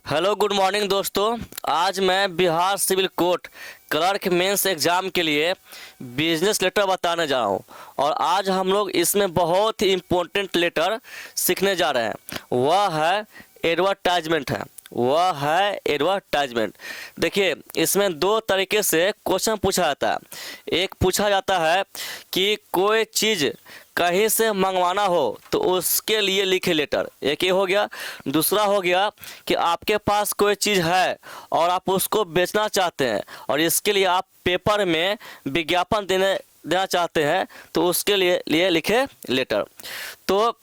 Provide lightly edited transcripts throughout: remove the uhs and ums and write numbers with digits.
Hello good morning दोस्तों। आज मैं Bihar civil court clerk mains exam के लिए बिजनेस लेटर बताने जा रहा हूँ और आज हम लोग इसमें बहुत ही इम्पोर्टेंट लेटर सीखने जा रहे हैं। वह है एडवर्टाइजमेंट। देखिए, इसमें दो तरीके से क्वेश्चन पूछा जाता है। एक पूछा जाता है कि कोई चीज़ कहीं से मंगवाना हो तो उसके लिए लिखे लेटर, एक ये हो गया। दूसरा हो गया कि आपके पास कोई चीज़ है और आप उसको बेचना चाहते हैं और इसके लिए आप पेपर में विज्ञापन देना चाहते हैं तो उसके लिए लिखे लेटर। तो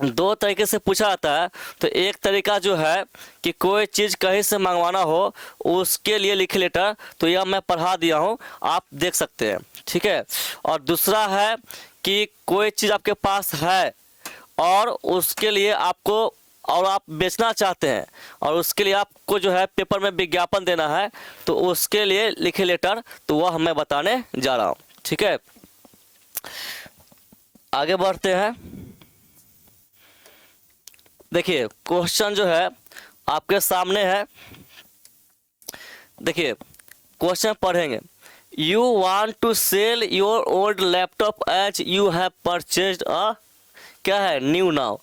दो तरीके से पूछा जाता है। तो एक तरीका जो है कि कोई चीज़ कहीं से मंगवाना हो उसके लिए लिखे लेटर, तो यह मैं पढ़ा दिया हूँ, आप देख सकते हैं, ठीक है। और दूसरा है कि कोई चीज़ आपके पास है और उसके लिए आपको और आप बेचना चाहते हैं और उसके लिए आपको जो है पेपर में विज्ञापन देना है तो उसके लिए लिखे लेटर, तो वह मैं बताने जा रहा हूँ, ठीक है। आगे बढ़ते हैं। देखिए, क्वेश्चन जो है आपके सामने है। देखिए, क्वेश्चन पढ़ेंगे। You want to sell your old laptop as you have purchased a, क्या है, न्यू नाउ।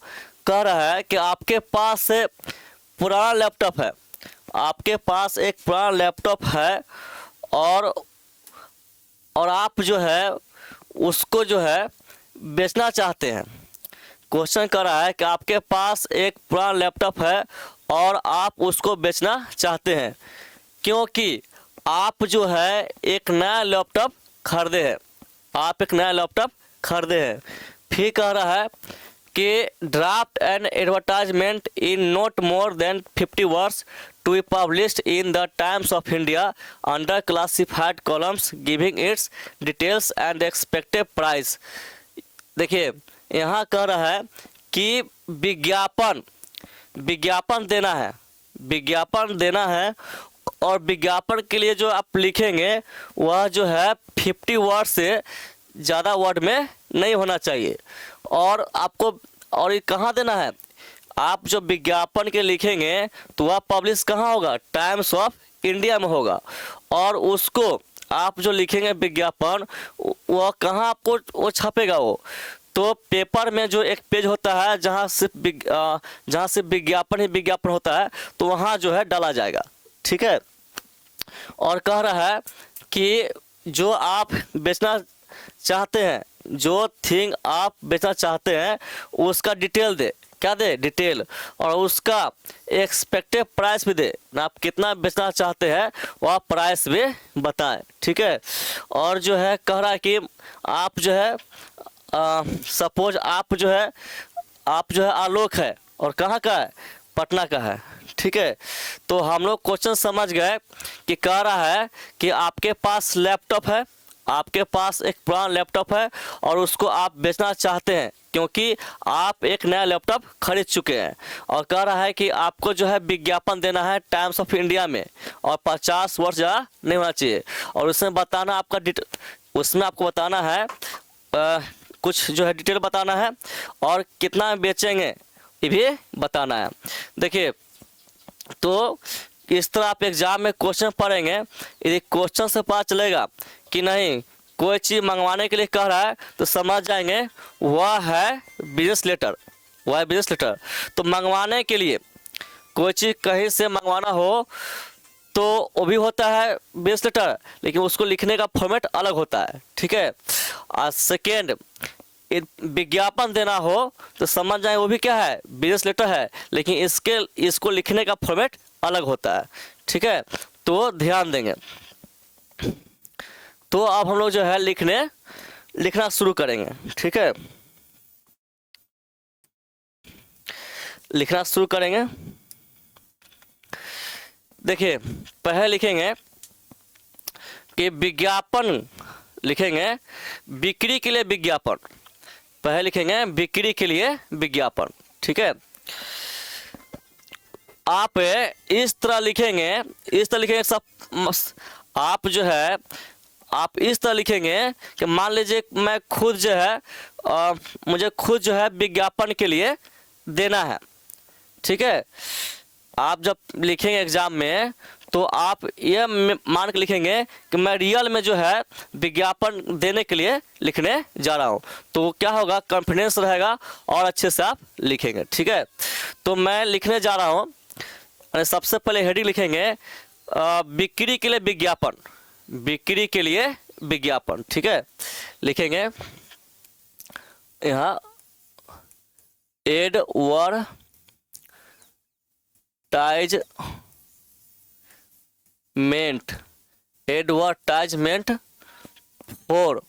कह रहा है कि आपके पास से पुराना लैपटॉप है, आपके पास एक पुराना लैपटॉप है और आप जो है उसको जो है बेचना चाहते हैं। क्वेश्चन कर रहा है कि आपके पास एक पुराना लैपटॉप है और आप उसको बेचना चाहते हैं क्योंकि आप जो है एक नया लैपटॉप खरीदे हैं, आप एक नया लैपटॉप खरीदे हैं। फिर कह रहा है कि draft an advertisement in not more than 50 words to be published in the Times of India under classified columns giving its details and expected price. देखिए, यहाँ कह रहा है कि विज्ञापन देना है और विज्ञापन के लिए जो आप लिखेंगे वह जो है 50 वर्ड से ज़्यादा वर्ड में नहीं होना चाहिए। और आपको और ये कहाँ देना है, आप जो विज्ञापन के लिखेंगे तो वह पब्लिश कहाँ होगा, टाइम्स ऑफ इंडिया में होगा। और उसको आप जो लिखेंगे विज्ञापन वह कहाँ आपको वो छपेगा, वो तो पेपर में जो एक पेज होता है जहाँ सिर्फ विज्ञापन ही विज्ञापन होता है तो वहाँ जो है डाला जाएगा, ठीक है। और कह रहा है कि जो आप बेचना चाहते हैं, जो थिंग आप बेचना चाहते हैं उसका डिटेल दे, क्या दे, डिटेल, और उसका एक्सपेक्टेड प्राइस भी दे ना, आप कितना बेचना चाहते हैं वह प्राइस भी बताएं, ठीक है। और जो है कह रहा है कि आप जो है सपोज आप जो है आलोक है और कहाँ का है, पटना का है, ठीक है। तो हम लोग क्वेश्चन समझ गए कि कह रहा है कि आपके पास लैपटॉप है, आपके पास एक पुराना लैपटॉप है और उसको आप बेचना चाहते हैं क्योंकि आप एक नया लैपटॉप खरीद चुके हैं। और कह रहा है कि आपको जो है विज्ञापन देना है टाइम्स ऑफ इंडिया में और 50 वर्ष ज़्यादा नहीं होना चाहिए। और उसमें बताना उसमें आपको बताना है कुछ जो है डिटेल बताना है और कितना बेचेंगे ये भी बताना है। देखिए, तो इस तरह आप एग्जाम में क्वेश्चन पढ़ेंगे, यदि क्वेश्चन से पता चलेगा कि नहीं कोई चीज़ मंगवाने के लिए कह रहा है तो समझ जाएंगे वह है बिजनेस लेटर। तो मंगवाने के लिए कोई चीज़ कहीं से मंगवाना हो तो वो भी होता है बिजनेस लेटर, लेकिन उसको लिखने का फॉर्मेट अलग होता है, ठीक है। और सेकेंड, विज्ञापन देना हो तो समझ जाए वो भी क्या है, बिजनेस लेटर है, लेकिन इसको लिखने का फॉर्मेट अलग होता है, ठीक है। तो ध्यान देंगे। तो अब हम लोग जो है लिखना शुरू करेंगे, ठीक है। लिखना शुरू करेंगे। देखिए, पहले लिखेंगे कि विज्ञापन, लिखेंगे बिक्री के लिए विज्ञापन, पहले लिखेंगे बिक्री के लिए विज्ञापन, ठीक है। आप इस तरह लिखेंगे सब, आप जो है आप इस तरह लिखेंगे कि मान लीजिए मैं खुद जो है मुझे खुद जो है विज्ञापन के लिए देना है, ठीक है। आप जब लिखेंगे एग्जाम में तो आप ये मान के लिखेंगे कि मैं रियल में जो है विज्ञापन देने के लिए लिखने जा रहा हूँ, तो क्या होगा, कॉन्फिडेंस रहेगा और अच्छे से आप लिखेंगे। ठीक है, तो मैं लिखने जा रहा हूँ, सबसे पहले हेडिंग लिखेंगे बिक्री के लिए विज्ञापन, बिक्री के लिए विज्ञापन। ठीक है, लिखेंगे यहाँ एडवर्टाइजमेंट फॉर,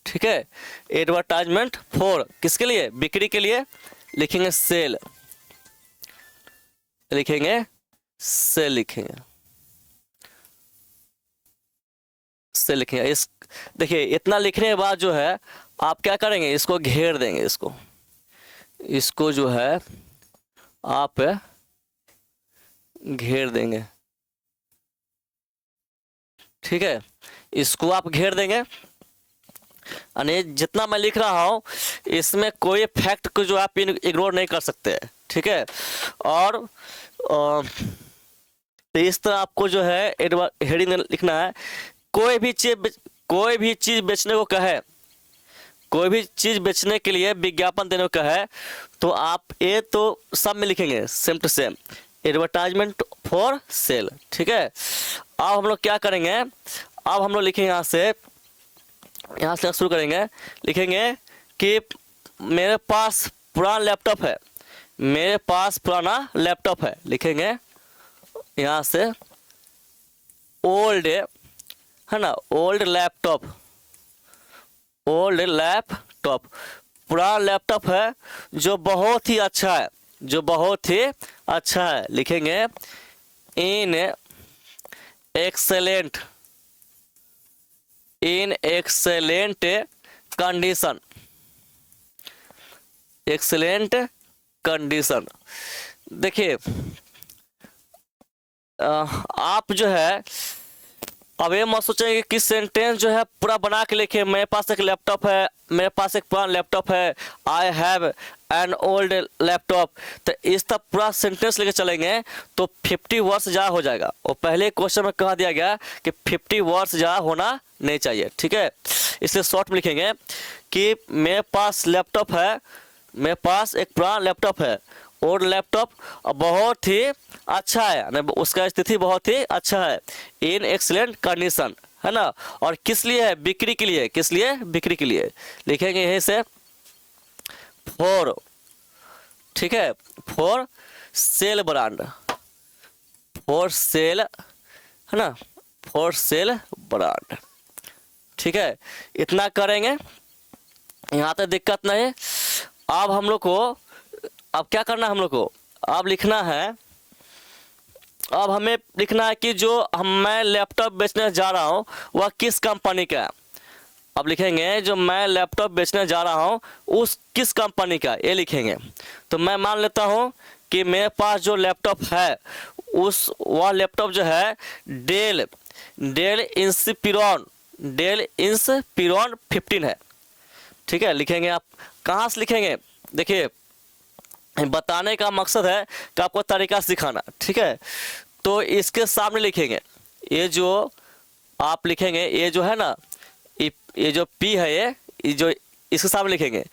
ठीक है, एडवर्टाइजमेंट फॉर किसके लिए, बिक्री के लिए, लिखेंगे सेल, लिखेंगे सेल, लिखेंगे सेल, लिखेंगे इस, देखिए इतना लिखने के बाद जो है आप क्या करेंगे, इसको घेर देंगे, इसको जो है आप घेर देंगे। ठीक है, इसको आप घेर देंगे, यानी जितना मैं लिख रहा हूँ इसमें कोई फैक्ट को जो आप इग्नोर नहीं कर सकते। ठीक है, और तो इस तरह आपको जो है हेडिंग लिखना है। कोई भी चीज बेचने को कहे, कोई भी चीज बेचने के लिए विज्ञापन देने को कहे, तो आप ये तो सब में लिखेंगे same to same, advertisement for sale. ठीक है, अब हम लोग क्या करेंगे, अब हम लोग लिखेंगे यहाँ से शुरू करेंगे, लिखेंगे कि मेरे पास पुराना लैपटॉप है, मेरे पास पुराना लैपटॉप है, लिखेंगे यहाँ से ओल्ड, है ना, ओल्ड लैपटॉप, पुराना लैपटॉप है जो बहुत ही अच्छा है, जो बहुत ही अच्छा है, लिखेंगे इन एक्सेलेंट कंडीशन, एक्सेलेंट कंडीशन। देखिए आप जो है अब ये मत सोचेंगे कि सेंटेंस जो है पूरा बना के लिखे, मेरे पास एक लैपटॉप है, मेरे पास एक पुराना लैपटॉप है, I have an old laptop, तो इस तरह पूरा सेंटेंस लेके चलेंगे तो 50 वर्ड्स ज़्यादा हो जाएगा, और पहले क्वेश्चन में कहा दिया गया कि 50 वर्ड्स ज़्यादा होना नहीं चाहिए। ठीक है, इसलिए शॉर्ट में लिखेंगे कि मेरे पास लैपटॉप है, मेरे पास एक पुराना लैपटॉप है, और लैपटॉप बहुत ही अच्छा है, उसका स्थिति बहुत ही अच्छा है, इन एक्सीलेंट कंडीशन, है ना, और किस लिए है, बिक्री के लिए, किस लिए, बिक्री के लिए, लिखेंगे यहीं से फॉर, ठीक है, for sale brand, for sale, है ना, फॉर सेल ब्रांड। ठीक है, इतना करेंगे, यहाँ तक दिक्कत नहीं। अब हम लोग को अब क्या करना है, हम लोग को अब लिखना है, अब हमें लिखना है कि जो मैं लैपटॉप बेचने जा रहा हूँ वह किस कंपनी का है। अब लिखेंगे जो मैं लैपटॉप बेचने जा रहा हूँ उस किस कंपनी का, ये लिखेंगे। तो मैं मान लेता हूँ कि मेरे पास जो लैपटॉप है वह लैपटॉप जो है डेल इंस्पिरॉन 15 है। ठीक है, लिखेंगे, आप कहाँ से लिखेंगे, देखिए बताने का मकसद है कि आपको तरीका सिखाना। ठीक है, तो इसके सामने लिखेंगे, ये जो आप लिखेंगे, ये जो है ना, ये जो पी है, ये जो इसके सामने लिखेंगे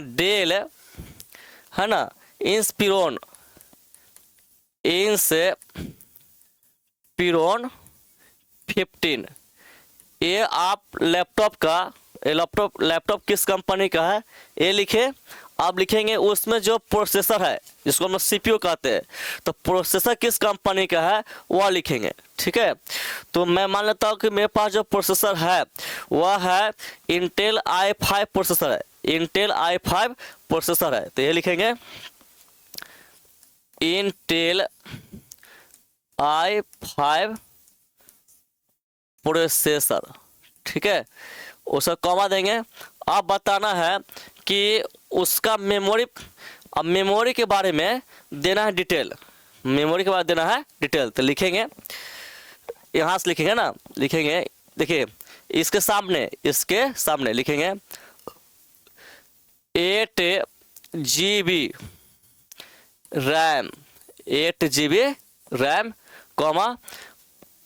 डेल, है ना, इंस्पिरॉन 15, ये आप लैपटॉप किस कंपनी का है ये लिखे। आप लिखेंगे उसमें जो प्रोसेसर है, जिसको हम लोग सीपीयू कहते हैं, तो प्रोसेसर किस कंपनी का है वह लिखेंगे। ठीक है, तो मैं मान लेता हूँ कि मेरे पास जो प्रोसेसर है वह है इंटेल i5 प्रोसेसर है, इंटेल i5 प्रोसेसर है, तो ये लिखेंगे इंटेल i5 प्रोसेसर। ठीक है, उसका कॉमा देंगे। अब बताना है कि उसका मेमोरी, अब मेमोरी के बारे में देना है डिटेल, मेमोरी के बारे में देना है डिटेल, तो लिखेंगे यहाँ से लिखेंगे ना, लिखेंगे, देखिए इसके सामने लिखेंगे 8 GB RAM, 8 GB RAM, comma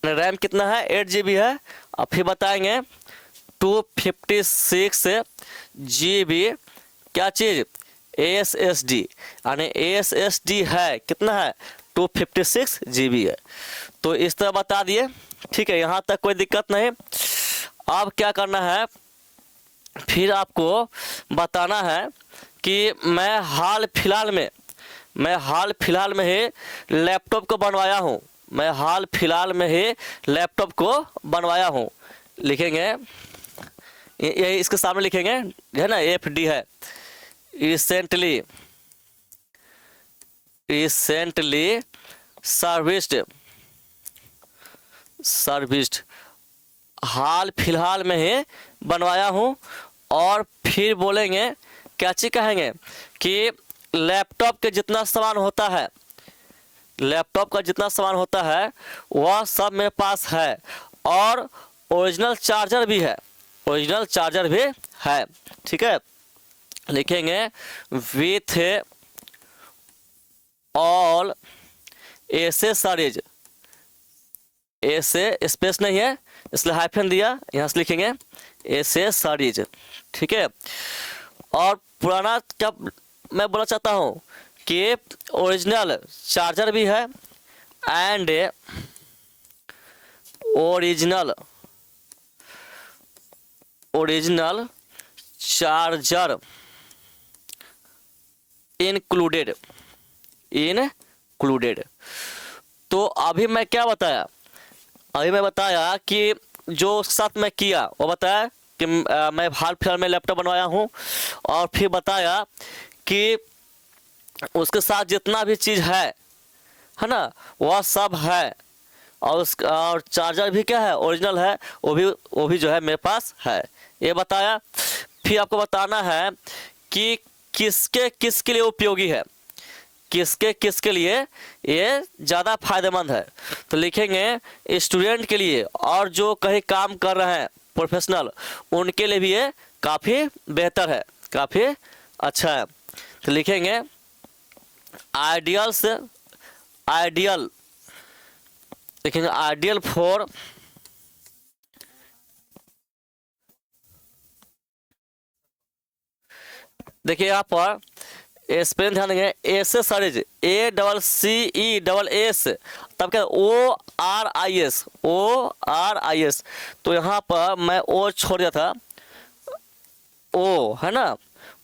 RAM कितना है 8 GB है। और फिर बताएंगे 256 GB क्या चीज़ SSD, यानी SSD है कितना है 256 GB है। तो इस तरह बता दिए, ठीक है, यहाँ तक कोई दिक्कत नहीं। अब क्या करना है, फिर आपको बताना है कि मैं हाल फिलहाल में ही लैपटॉप को बनवाया हूँ, मैं हाल फिलहाल में ही लैपटॉप को बनवाया हूँ। लिखेंगे यही इसके सामने लिखेंगे, है ना, FD है, रिसेंटली सर्विस्ड, हाल फिलहाल में ही बनवाया हूँ। और फिर बोलेंगे क्या चीज़ कहेंगे कि लैपटॉप का जितना सामान होता है वह सब मेरे पास है, और ओरिजिनल चार्जर भी है, ठीक है। लिखेंगे विथ ऑल एसेसरीज, ऐसे स्पेस नहीं है इसलिए हाइफन दिया, यहाँ से लिखेंगे एसेसरीज, ठीक है। और पुराना क्या मैं बोलना चाहता हूँ कि ओरिजिनल चार्जर भी है एंड ओरिजिनल चार्जर इंक्लूडेड। तो अभी मैं क्या बताया, कि जो साथ मैं किया वो बताया कि मैं हाल फिलहाल में लैपटॉप बनवाया हूँ, और फिर बताया कि उसके साथ जितना भी चीज़ है ना वह सब है, और चार्जर भी क्या है ओरिजिनल है, वो भी जो है मेरे पास है, ये बताया। फिर आपको बताना है कि किसके लिए उपयोगी है, किसके लिए ये ज़्यादा फायदेमंद है। तो लिखेंगे स्टूडेंट के लिए, और जो कहीं काम कर रहे हैं प्रोफेशनल, उनके लिए भी ये काफ़ी बेहतर है, काफ़ी अच्छा है। तो लिखेंगे आइडियल फॉर देखिए यहाँ पर स्पेलिंग ध्यान देंगे, एसेसरीज ACCESS, तब क्या ORIS। तो यहाँ पर मैं ओ छोड़ दिया था, ओ है ना,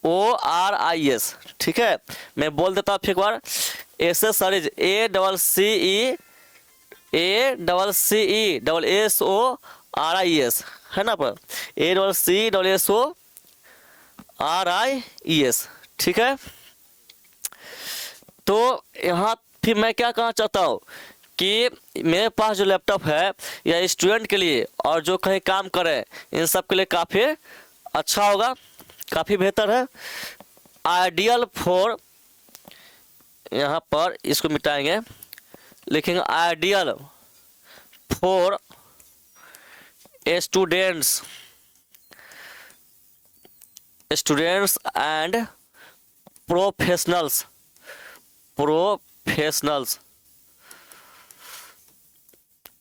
ORIS, ठीक है। मैं बोल देता हूँ फिर एक बार, एसेसरीज ACCESSORIS है ना, पर ACCESSORIS, ठीक है। तो यहाँ फिर मैं क्या कहना चाहता हूँ कि मेरे पास जो लैपटॉप है या स्टूडेंट के लिए और जो कहीं काम करे इन सब के लिए काफ़ी अच्छा होगा, काफ़ी बेहतर है। आइडियल फॉर, यहाँ पर इसको मिटाएंगे, लिखेंगे ideal for students and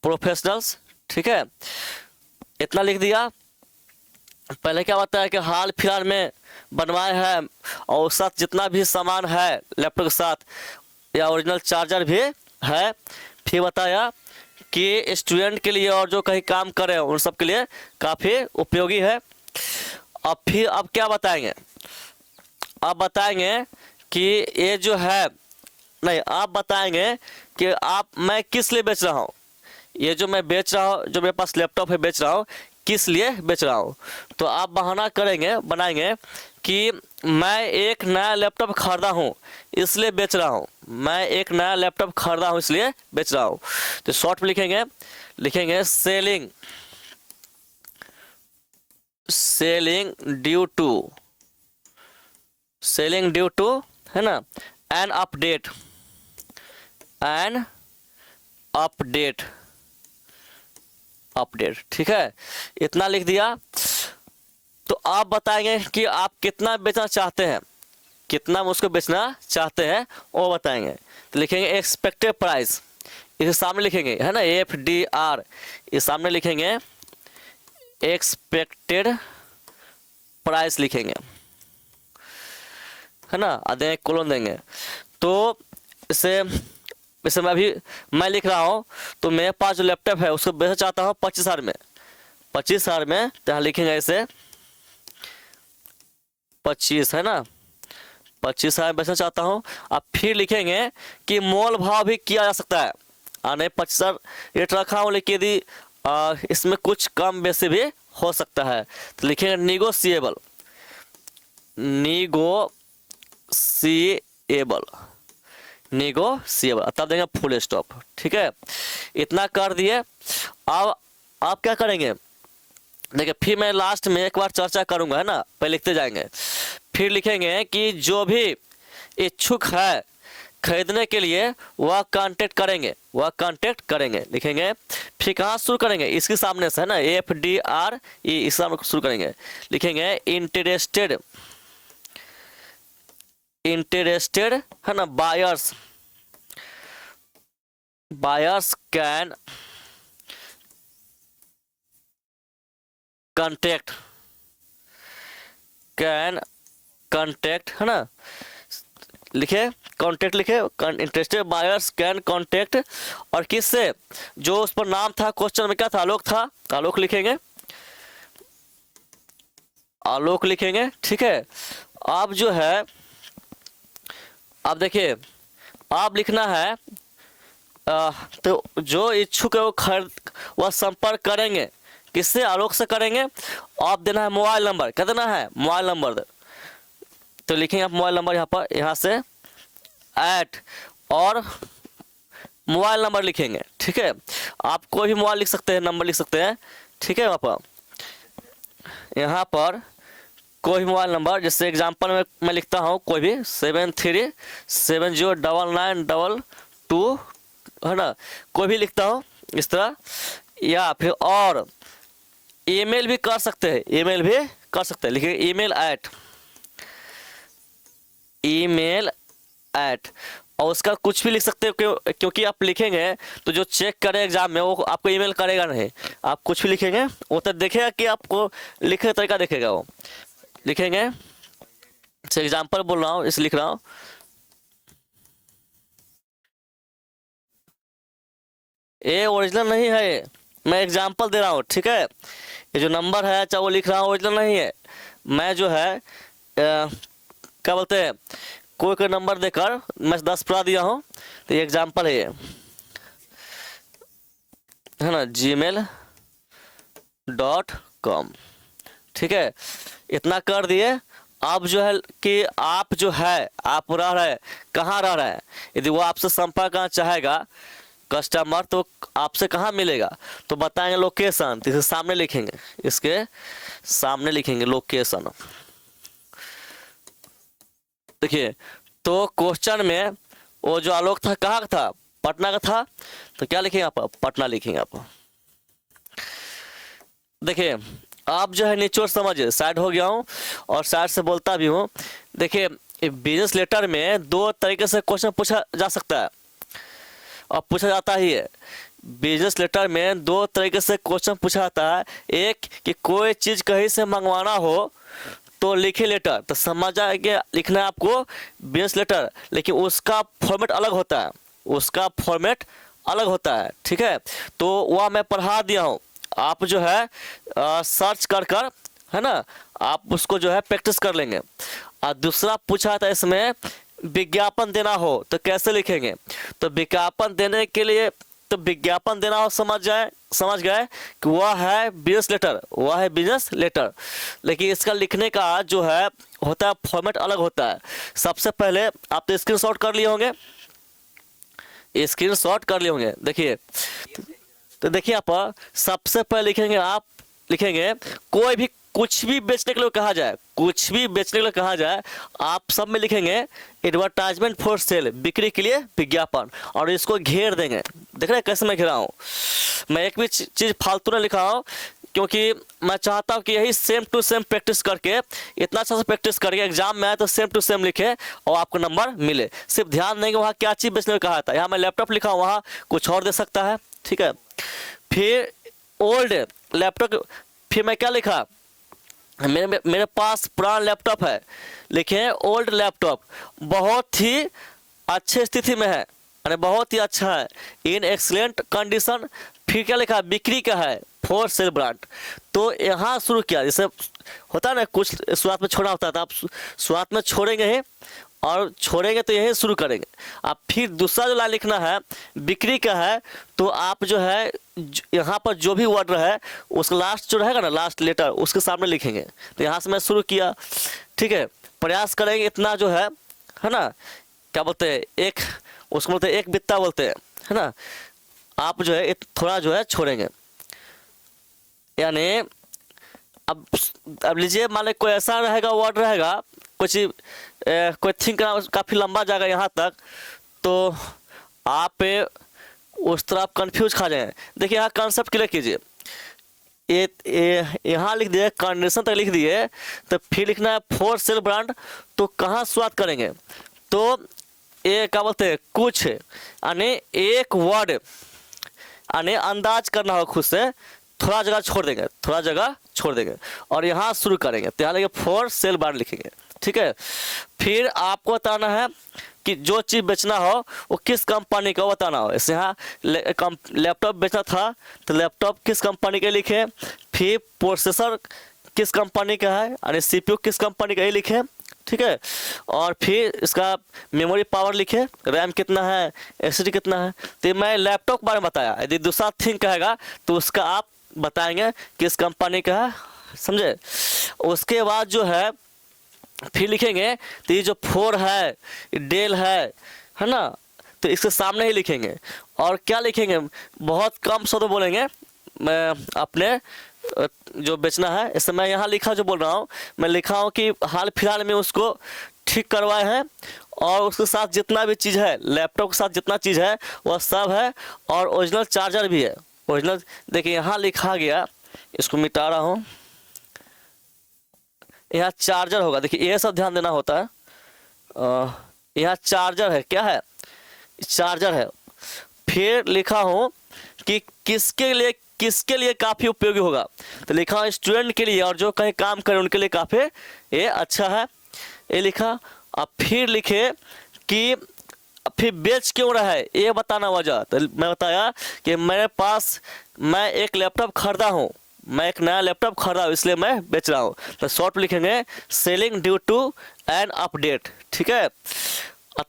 professionals, ठीक है। इतना लिख दिया। पहले क्या होता है कि हाल फिलहाल में बनवाए हैं, और साथ जितना भी सामान है लैपटॉप के साथ या ओरिजिनल चार्जर भी है। फिर बताया कि स्टूडेंट के लिए और जो कहीं काम कर रहे हैं उन सब के लिए काफ़ी उपयोगी है। अब क्या बताएंगे, अब बताएंगे कि ये जो है, नहीं, आप बताएंगे कि मैं किस लिए बेच रहा हूँ, ये जो मैं बेच रहा हूँ, जो मेरे पास लैपटॉप है बेच रहा हूँ, किस लिए बेच रहा हूँ। तो आप बहाना बनाएंगे कि मैं एक नया लैपटॉप खरीदा हूँ इसलिए बेच रहा हूँ, मैं एक नया लैपटॉप खरीदा हूँ इसलिए बेच रहा हूँ। तो शॉर्ट में लिखेंगे सेलिंग ड्यू टू है ना, एन अपडेट, ठीक है। इतना लिख दिया। तो आप बताएंगे कि आप कितना बेचना चाहते हैं, कितना में उसको बेचना चाहते हैं वो बताएंगे। तो लिखेंगे एक्सपेक्टेड प्राइस, इसे सामने लिखेंगे, है ना, FDR, इस सामने लिखेंगे एक्सपेक्टेड प्राइस लिखेंगे, है ना, आधे कोलन देंगे। तो इसे मैं लिख रहा हूँ, तो मेरे पास जो लैपटॉप है उसको बेचना चाहता हूँ 25,000 में, 25,000 में, तो यहाँ लिखेंगे इसे 25, है ना, 25,000 बेचना चाहता हूँ। अब फिर लिखेंगे कि मोल भाव भी किया जा सकता है, नहीं 25,000 रेट रखा हूँ, लेकिन यदि इसमें कुछ कम बेसी भी हो सकता है, तो लिखेंगे निगोशिएबल, निगोशिएबल, तब देंगे फुल स्टॉप। ठीक है, इतना कर दिए। अब आप क्या करेंगे, देखिए फिर मैं लास्ट में एक बार चर्चा करूंगा, है ना, पहले लिखते जाएंगे। फिर लिखेंगे कि जो भी इच्छुक है खरीदने के लिए वह कांटेक्ट करेंगे, लिखेंगे। फिर कहाँ शुरू करेंगे, इसके सामने से, है ना, FDR, इस सामने शुरू करेंगे, लिखेंगे इंटरेस्टेड, है ना, बायर्स कैन कॉन्टेक्ट, है ना, लिखे कॉन्टेक्ट, लिखे इंटरेस्टेड बायर्स कैन कॉन्टेक्ट, और किससे, जो उस पर नाम था क्वेश्चन में, क्या था, आलोक लिखेंगे। ठीक है, आप जो है, आप देखिए, आप लिखना है तो जो इच्छुक है वह संपर्क करेंगे, किससे, आलोक से करेंगे। आप देना है मोबाइल नंबर, क्या देना है, मोबाइल नंबर, तो लिखेंगे आप मोबाइल नंबर, यहाँ पर, यहाँ से ऐट, और मोबाइल नंबर लिखेंगे। ठीक है, आप कोई भी मोबाइल लिख सकते हैं, नंबर लिख सकते हैं। ठीक है, यहाँ पर कोई भी मोबाइल नंबर, जैसे एग्जांपल में मैं लिखता हूँ कोई भी 73709922, है ना, कोई भी लिखता हूँ इस तरह, या फिर और ईमेल भी कर सकते हैं, लिखिए ईमेल एट, और उसका कुछ भी लिख सकते हो, क्योंकि आप लिखेंगे तो जो चेक करे एग्जाम में वो आपको ईमेल करेगा नहीं, आप कुछ भी लिखेंगे वो तो देखेगा कि आपको लिखने का तरीका देखेगा, वो लिखेंगे। एग्जाम्पल बोल रहा हूँ, इसे लिख रहा हूँ, ये ओरिजिनल नहीं है, ये मैं एग्जाम्पल दे रहा हूँ। ठीक है, ये जो नंबर है चाहे वो लिख रहा हूँ ओरिजिनल नहीं है, मैं जो है क्या बोलते हैं, कोई नंबर देकर मैं 10 पढ़ा दिया हूँ, तो ये एग्जाम्पल है, ये है ना, gmail.com। ठीक है, इतना कर दिए। अब जो है कि आप रह रहे कहाँ रह रहे हैं, यदि वो आपसे संपर्क करना चाहेगा कस्टमर, तो आपसे कहाँ मिलेगा, तो बताएंगे लोकेशन, तो इसके सामने लिखेंगे लोकेशन। देखिए, तो क्वेश्चन में वो जो आलोक था कहाँ का था, पटना का था, तो क्या लिखेंगे आप, पटना लिखेंगे आप। देखिए, आप जो है निचोड़ समझिए, साइड हो गया हूँ और साइड से बोलता भी हूँ। देखिए, बिजनेस लेटर में 2 तरीके से क्वेश्चन पूछा जा सकता है और पूछा जाता ही है। बिजनेस लेटर में 2 तरीके से क्वेश्चन पूछा जाता है, एक कि कोई चीज़ कहीं से मंगवाना हो तो लिखे लेटर, तो समझ आएगा, लिखना है आपको बिजनेस लेटर, लेकिन उसका फॉर्मेट अलग होता है, ठीक है, तो वह मैं पढ़ा दिया हूँ, आप जो है सर्च कर, है ना, आप उसको जो है प्रैक्टिस कर लेंगे। और दूसरा पूछा था इसमें विज्ञापन देना हो तो कैसे लिखेंगे, तो विज्ञापन देने के लिए, तो विज्ञापन देना हो समझ गए कि वह है बिजनेस लेटर, लेकिन इसका लिखने का जो है होता है फॉर्मेट अलग होता है। सबसे पहले आप तो स्क्रीनशॉट कर लिए होंगे, देखिए, तो देखिए आप सबसे पहले लिखेंगे कोई भी कुछ भी बेचने के लिए कहा जाए, आप सब में लिखेंगे एडवर्टाइजमेंट फॉर सेल, बिक्री के लिए विज्ञापन, और इसको घेर देंगे। देख रहे हैं कैसे मैं घेरा हूँ, मैं एक भी चीज फालतू नहीं लिखा हूँ, क्योंकि मैं चाहता हूँ कि यही सेम टू सेम प्रैक्टिस करके, इतना अच्छा से प्रैक्टिस करके एग्जाम में आए तो सेम टू सेम लिखे और आपको नंबर मिले। सिर्फ ध्यान देंगे वहाँ क्या चीज़ बेचने को कहा था, यहाँ मैं लैपटॉप लिखा हूँ, वहाँ कुछ और दे सकता है, ठीक है। फिर ओल्ड लैपटॉप, फिर मैं क्या लिखा, मेरे पास पुराना लैपटॉप है, लिखे ओल्ड लैपटॉप, बहुत ही अच्छे स्थिति में है, अरे बहुत ही अच्छा है, इन एक्सीलेंट कंडीशन। फिर क्या लिखा, बिक्री का है, फॉर सेल ब्रांड। तो यहाँ शुरू किया, जैसे होता है ना कुछ शुरुआत में छोड़ा होता था, आप शुरुआत में छोड़ेंगे ही और छोड़ेंगे तो यही शुरू करेंगे आप। फिर दूसरा जो लाइन लिखना है बिक्री का है, तो आप जो है यहाँ पर जो भी वर्ड है उसका लास्ट जो रहेगा ना, लास्ट लेटर उसके सामने लिखेंगे। तो यहाँ से मैं शुरू किया, ठीक है। प्रयास करेंगे इतना जो है ना, क्या बोलते हैं, एक उसको बोलते हैं एक बित्ता बोलते हैं, है ना। आप जो है थोड़ा जो है छोड़ेंगे, यानी अब लीजिए मान लीजिए कोई ऐसा रहेगा वर्ड रहेगा, कुछ कोई थिंक काफ़ी लंबा जाएगा यहाँ तक, तो आप उस तरह आप कन्फ्यूज खा जाए। देखिए यहाँ कॉन्सेप्ट क्लियर कीजिए, यहाँ लिख दिए कंडीशन तक लिख दिए, तो फिर लिखना है फॉर सेल ब्रांड। तो कहाँ शुरुआत करेंगे, तो ये क्या बोलते हैं कुछ, यानी एक वर्ड, यानी अंदाज करना हो खुद से, थोड़ा जगह छोड़ देंगे, थोड़ा जगह छोड़ देंगे और यहाँ शुरू करेंगे। तो यहाँ लिखेंगे फॉर सेल ब्रांड लिखेंगे, ठीक है। फिर आपको बताना है कि जो चीज़ बेचना हो वो किस कंपनी का बताना हो। इसे यहाँ लैपटॉप बेचना था तो लैपटॉप किस कंपनी के लिखे, फिर प्रोसेसर किस कंपनी का है, यानी सीपीयू किस कंपनी का, ये लिखे, ठीक है। और फिर इसका मेमोरी पावर लिखे, रैम कितना है, एसएसडी कितना है। तो मैं लैपटॉप के बारे में बताया, यदि दूसरा थिंग कहेगा तो उसका आप बताएंगे किस कंपनी का है, समझे। उसके बाद जो है फिर लिखेंगे, तो ये जो फोर है डेल है ना, तो इसके सामने ही लिखेंगे। और क्या लिखेंगे, बहुत कम शब्द बोलेंगे, मैं अपने जो बेचना है। इस मैं यहाँ लिखा जो बोल रहा हूँ, मैं लिखा हूँ कि हाल फिलहाल में उसको ठीक करवाए हैं और उसके साथ जितना भी चीज़ है, लैपटॉप के साथ जितना चीज़ है वह सब है, और ओरिजिनल चार्जर भी है, ओरिजिनल। देखिए यहाँ लिखा गया, इसको मिटा रहा हूँ, यहाँ चार्जर होगा, देखिए ये सब ध्यान देना होता है। यहाँ चार्जर है, क्या है, चार्जर है। फिर लिखा हूँ कि किसके लिए काफ़ी उपयोगी होगा, तो लिखा हूँ स्टूडेंट के लिए और जो कहीं काम करें उनके लिए काफ़ी ये अच्छा है, ये लिखा। अब फिर लिखे कि फिर बेच क्यों रहा है ये बताना वजह। तो मैं बताया कि मैं एक लैपटॉप खरीदा हूँ, मैं एक नया लैपटॉप खरीदा हूँ इसलिए मैं बेच रहा हूँ। तो शॉर्ट लिखेंगे selling due to an update, ठीक है।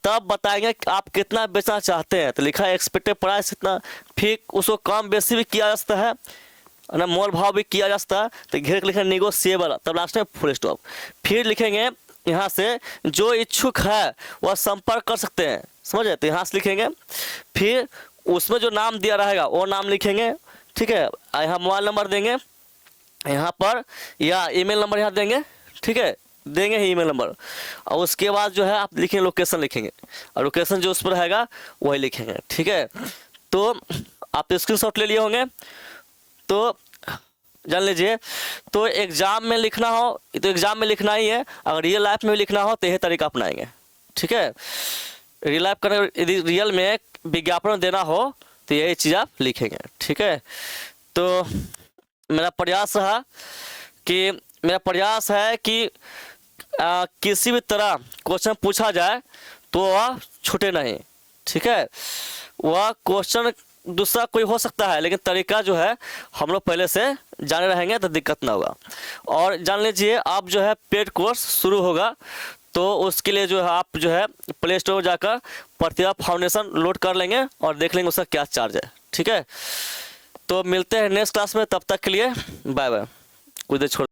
तब बताएंगे कि आप कितना बेचना चाहते हैं, तो लिखा है एक्सपेक्टेड प्राइस इतना। फिर उसको कम बेसी भी किया जा सकता है ना, मोल भाव भी किया जा सकता है, तो घेर के लिखेंगे निगोशिएबल, तब लास्ट में फुल स्टॉप। फिर लिखेंगे यहाँ से जो इच्छुक है वह संपर्क कर सकते हैं, समझे, तो यहाँ से लिखेंगे। फिर उसमें जो नाम दिया रहेगा वो नाम लिखेंगे, ठीक है। यहाँ मोबाइल नंबर देंगे यहाँ पर, या ईमेल नंबर यहाँ देंगे, ठीक है, देंगे ही ईमेल नंबर। और उसके बाद जो है आप लिखेंगे लोकेशन लिखेंगे, और लोकेशन जो उस पर रहेगा वही लिखेंगे, ठीक है। तो आप स्क्रीनशॉट ले लिए होंगे, तो जान लीजिए। तो एग्जाम में लिखना हो तो एग्जाम में लिखना ही है, अगर रियल लाइफ में भी लिखना हो तो यही तरीका अपनाएंगे, ठीक है। रियल लाइफ करने, यदि रियल में विज्ञापन देना हो तो यही चीज़ आप लिखेंगे, ठीक है। तो मेरा प्रयास है कि किसी भी तरह क्वेश्चन पूछा जाए तो वह छूटे नहीं, ठीक है। वह क्वेश्चन दूसरा कोई हो सकता है, लेकिन तरीका जो है हम लोग पहले से जाने रहेंगे तो दिक्कत ना होगा। और जान लीजिए आप जो है पेड कोर्स शुरू होगा, तो उसके लिए जो है आप जो है प्ले स्टोर जाकर प्रतिभा फाउंडेशन लोड कर लेंगे और देख लेंगे उसका क्या चार्ज है, ठीक है। तो मिलते हैं नेक्स्ट क्लास में, तब तक के लिए बाय बाय। कुछ देर छोड़